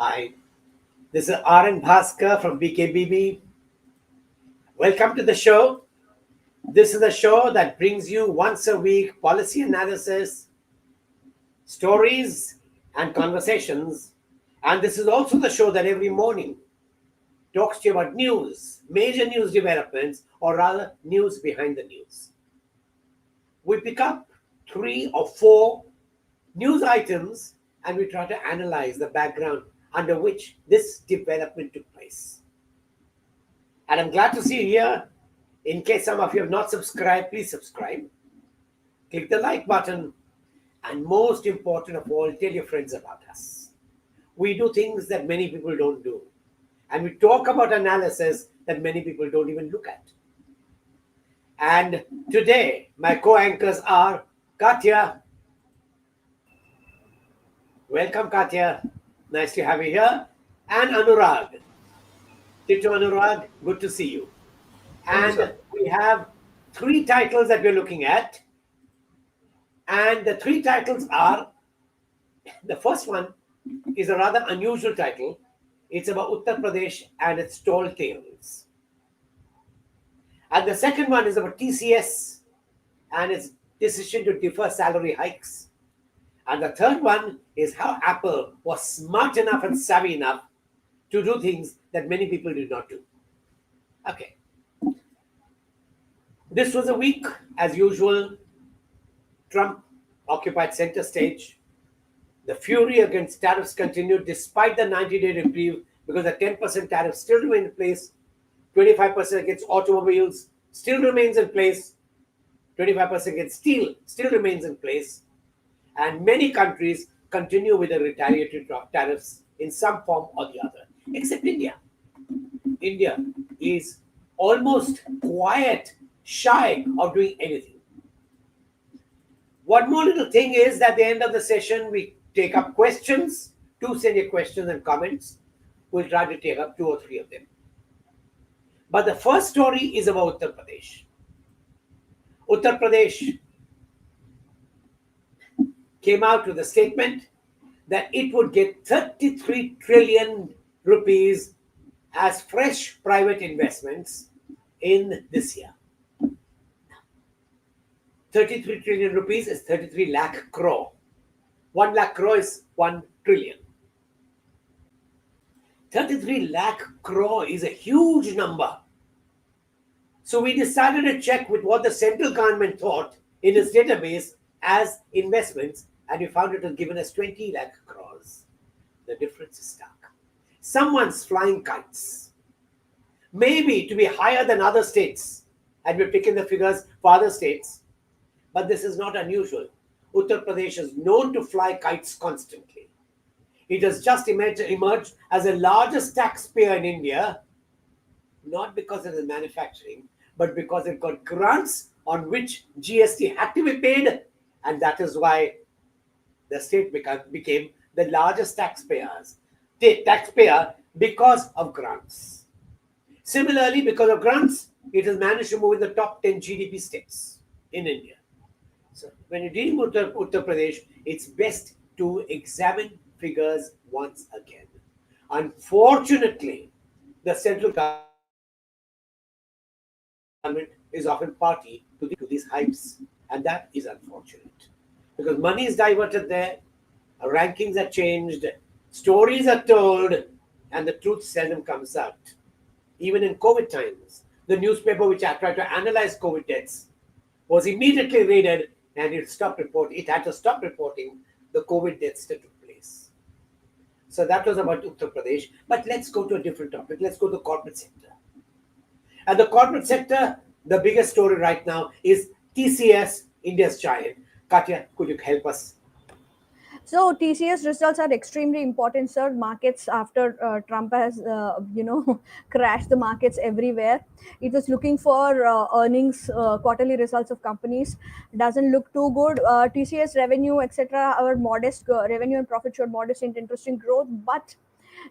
Hi, this is RN Bhaskar from BKBB. Welcome to the show. This is a show that brings you once a week policy analysis, stories, and conversations. And this is also the show that every morning talks to you about news, major news developments, or rather, news behind the news. We pick up 3 or 4 news items and we try to analyze the background under which this development took place. And I'm glad to see you here. In case some of you have not subscribed, please subscribe. Click the like button. And most important of all, tell your friends about us. We do things that many people don't do. And we talk about analysis that many people don't even look at. And today, my co-anchors are Katya. Welcome, Katya. Nice to have you here. And Anurag. Tito Anurag, good to see you. Thank you, And sir. we have 3 titles that we're looking at. And the 3 titles are, the first one is a rather unusual title. It's about Uttar Pradesh and its tall tales. And the second one is about TCS and its decision to defer salary hikes. And the third one is how Apple was smart enough and savvy enough to do things that many people did not do. Okay. This was a week, as usual. Trump occupied center stage. The fury against tariffs continued despite the 90-day reprieve because the 10% tariff still remained in place. 25% against automobiles still remains in place. 25% against steel still remains in place. And many countries continue with the retaliatory tariffs in some form or the other, except India. India is almost quiet, shy of doing anything. One more little thing is that at the end of the session, we take up questions. Do send your questions and comments. We'll try to take up 2 or 3 of them. But the first story is about Uttar Pradesh. Uttar Pradesh came out with a statement that it would get 33 trillion rupees as fresh private investments in this year. 33 trillion rupees is 33 lakh crore. 1 lakh crore is 1 trillion. 33 lakh crore is a huge number. So we decided to check with what the central government thought in its database as investments, and we found it was given as 20 lakh crores. The difference is stark. Someone's flying kites, maybe to be higher than other states, and we've taken the figures for other states, but this is not unusual. Uttar Pradesh is known to fly kites constantly. It has just emerged as the largest taxpayer in India, not because it is manufacturing, but because it got grants on which GST had to be paid, and that is why the state became the largest taxpayer because of grants. Similarly, because of grants, it has managed to move in the top 10 GDP states in India. So when you're dealing with Uttar Pradesh, it's best to examine figures once again. Unfortunately, the central government is often party to these hypes, and that is unfortunate because money is diverted there, rankings are changed, stories are told, and the truth seldom comes out. Even in COVID times, the newspaper which I tried to analyze COVID deaths was immediately raided, and it stopped reporting. It had to stop reporting the COVID deaths that took place. So that was about Uttar Pradesh. But let's go to a different topic. Let's go to the corporate sector. And the corporate sector, the biggest story right now is TCS, India's giant. Katya, could you help us? So TCS results are extremely important, sir. Markets after Trump has, crashed the markets everywhere. It was looking for earnings, quarterly results of companies. Doesn't look too good. TCS revenue, etc. Our modest revenue and profit showed modest and interesting growth, but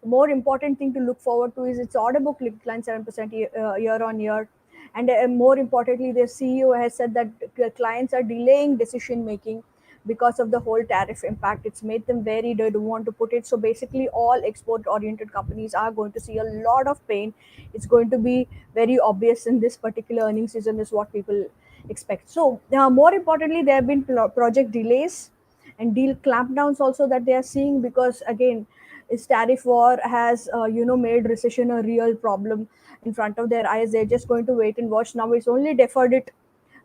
more important thing to look forward to is its order book declined 7% year on year. And more importantly, their CEO has said that clients are delaying decision making because of the whole tariff impact. It's made them very, they don't want to put it. So basically all export oriented companies are going to see a lot of pain. It's going to be very obvious in this particular earnings season is what people expect. So more importantly, there have been project delays and deal clampdowns also that they are seeing, because again, this tariff war has made recession a real problem in front of their eyes. They're just going to wait and watch. Now it's only deferred it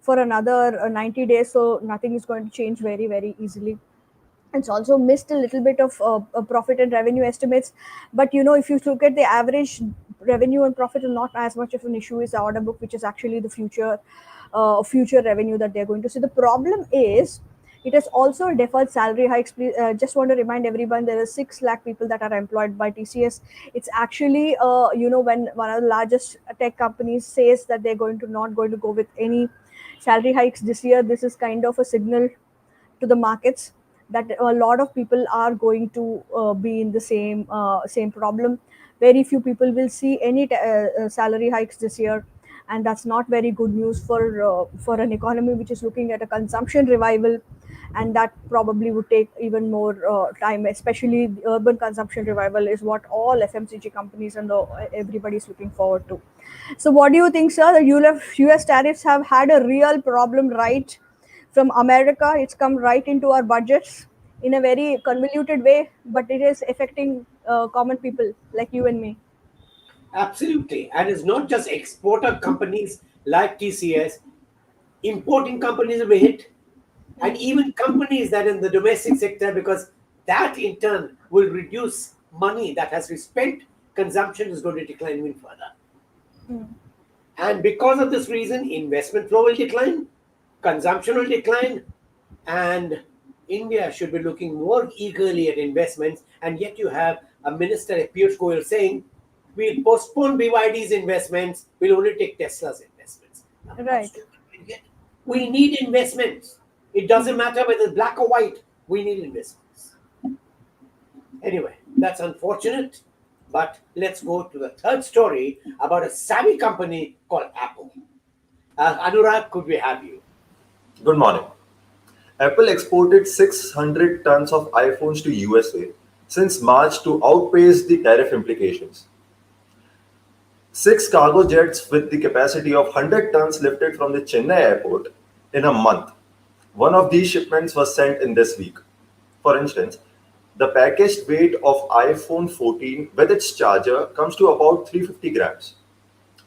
for another 90 days, so nothing is going to change very very easily. It's also missed a little bit of profit and revenue estimates, but if you look at the average revenue and profit, is not as much of an issue is the order book, which is actually the future revenue that they're going to see. The problem is it has also deferred salary hikes. Please, just want to remind everyone, there are 6 lakh people that are employed by TCS. It's actually when one of the largest tech companies says that they're going to not going to go with any salary hikes this year, this is kind of a signal to the markets that a lot of people are going to be in the same problem. Very few people will see any salary hikes this year, and that's not very good news for an economy which is looking at a consumption revival, and that probably would take even more time. Especially the urban consumption revival is what all FMCG companies and everybody is looking forward to. So, what do you think, sir? The US tariffs have had a real problem, right? From America, it's come right into our budgets in a very convoluted way, but it is affecting common people like you and me. Absolutely. And it's not just exporter companies like TCS, importing companies will be hit, and even companies that in the domestic sector, because that in turn will reduce money that has been spent, consumption is going to decline even further. And because of this reason, investment flow will decline, consumption will decline, and India should be looking more eagerly at investments. And yet, you have a minister, Piyush Goyal, saying, we'll postpone BYD's investments, we'll only take Tesla's investments. Now, how Right. stupid can you get? We need investments. It doesn't matter whether it's black or white, we need investments. Anyway, that's unfortunate. But let's go to the third story about a savvy company called Apple. Anurag, could we have you? Good morning. Apple exported 600 tons of iPhones to USA since March to outpace the tariff implications. 6 cargo jets with the capacity of 100 tons lifted from the Chennai airport in a month. One of these shipments was sent in this week. For instance, the packaged weight of iPhone 14 with its charger comes to about 350 grams.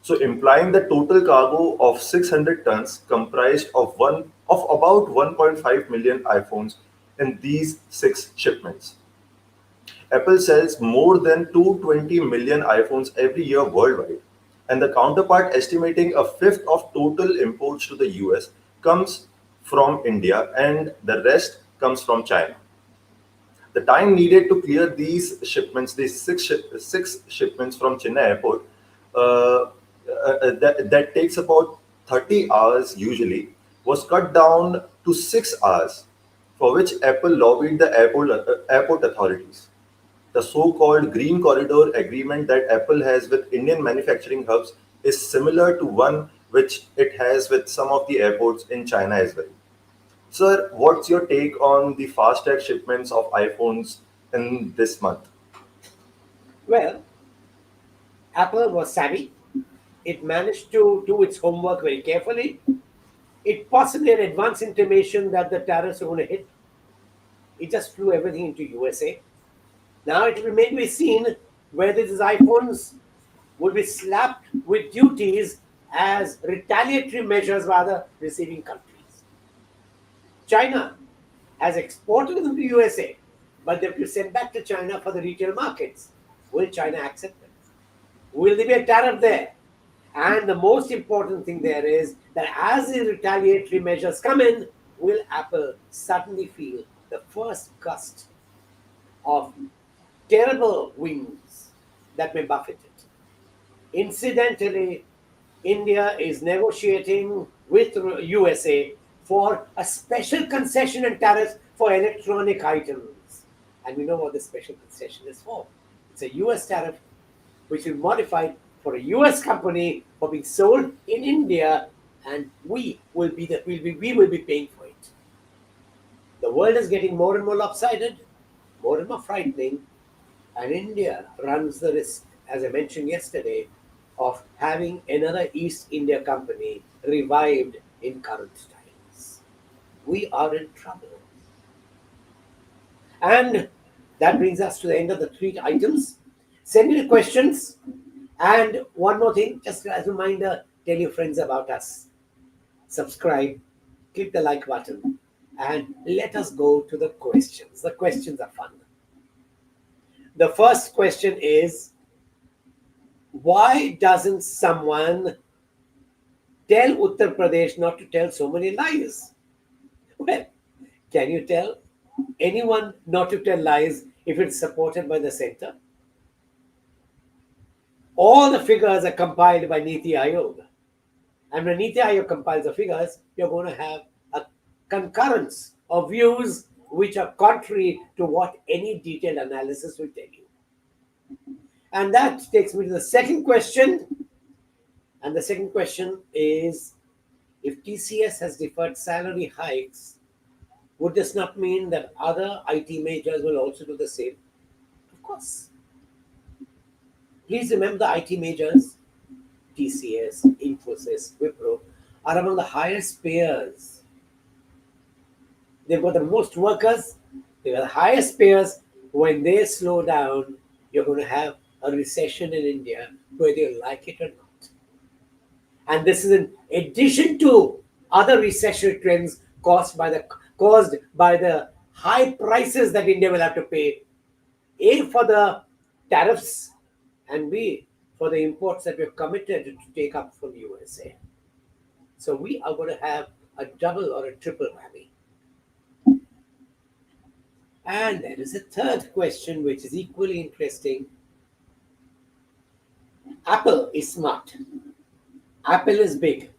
So implying the total cargo of 600 tons comprised of about 1.5 million iPhones in these 6 shipments. Apple sells more than 220 million iPhones every year worldwide, and the counterpart estimating a fifth of total imports to the US comes from India and the rest comes from China. The time needed to clear these shipments, these six shipments from Chennai airport, that takes about 30 hours usually, was cut down to 6 hours, for which Apple lobbied the airport authorities. The so-called Green Corridor agreement that Apple has with Indian manufacturing hubs is similar to one which it has with some of the airports in China as well. Sir, what's your take on the fast track shipments of iPhones in this month? Well, Apple was savvy. It managed to do its homework very carefully. It possibly had advance intimation that the tariffs are going to hit. It just flew everything into USA. Now it will remain to be seen whether these iPhones will be slapped with duties as retaliatory measures by other receiving countries. China has exported them to USA, but they have to send back to China for the retail markets. Will China accept them? Will there be a tariff there? And the most important thing there is that as the retaliatory measures come in, will Apple suddenly feel the first gust of terrible winds that may buffet it? Incidentally, India is negotiating with USA for a special concession and tariffs for electronic items. And we know what the special concession is for. It's a US tariff which is modified for a US company for being sold in India, and we will be paying for it. The world is getting more and more lopsided, more and more frightening, and India runs the risk, as I mentioned yesterday, of having another East India Company revived in current times. We are in trouble. And that brings us to the end of the 3 items. Send me the questions. And one more thing, just as a reminder, tell your friends about us. Subscribe, click the like button, and let us go to the questions. The questions are fun. The first question is, why doesn't someone tell Uttar Pradesh not to tell so many lies? Well, can you tell anyone not to tell lies if it's supported by the center? All the figures are compiled by Niti Aayog. And when Niti Aayog compiles the figures, you're going to have a concurrence of views which are contrary to what any detailed analysis will tell you. And that takes me to the second question. And the second question is, if TCS has deferred salary hikes, would this not mean that other IT majors will also do the same? Of course. Please remember the IT majors, TCS, Infosys, Wipro, are among the highest payers. They've got the most workers, they've got the highest payers. When they slow down, you're going to have a recession in India, whether you like it or not. And this is in addition to other recessionary trends caused by the high prices that India will have to pay, A, for the tariffs, and B, for the imports that we've committed to take up from USA. So we are going to have a double or a triple whammy. And there is a third question which is equally interesting. Apple is smart. Apple is big.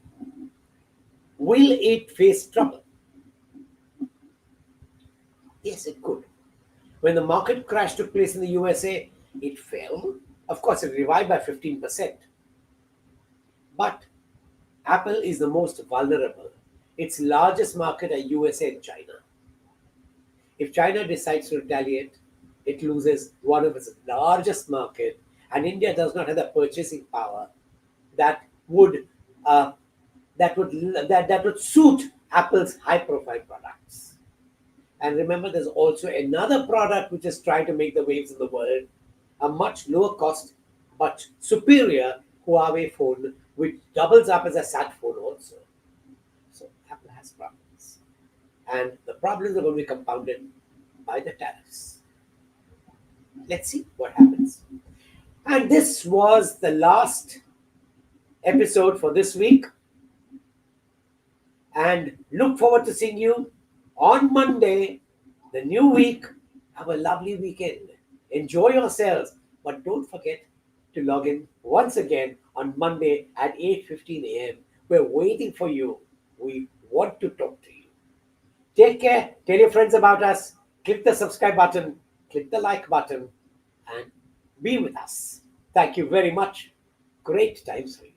Will it face trouble? Yes, it could. When the market crash took place in the USA, it fell. Of course, it revived by 15%. But Apple is the most vulnerable. Its largest market are USA and China. If China decides to retaliate, it loses one of its largest market, and India does not have the purchasing power that would suit Apple's high-profile products. And remember, there's also another product which is trying to make the waves in the world, a much lower cost but superior Huawei phone, which doubles up as a sat phone also. So Apple has problems. And the problems are going to be compounded by the tariffs. Let's see what happens. And this was the last episode for this week. And look forward to seeing you on Monday, the new week. Have a lovely weekend. Enjoy yourselves. But don't forget to log in once again on Monday at 8:15 a.m. We're waiting for you. We want to talk to you. Take care. Tell your friends about us. Click the subscribe button. Click the like button. And be with us. Thank you very much. Great times for you.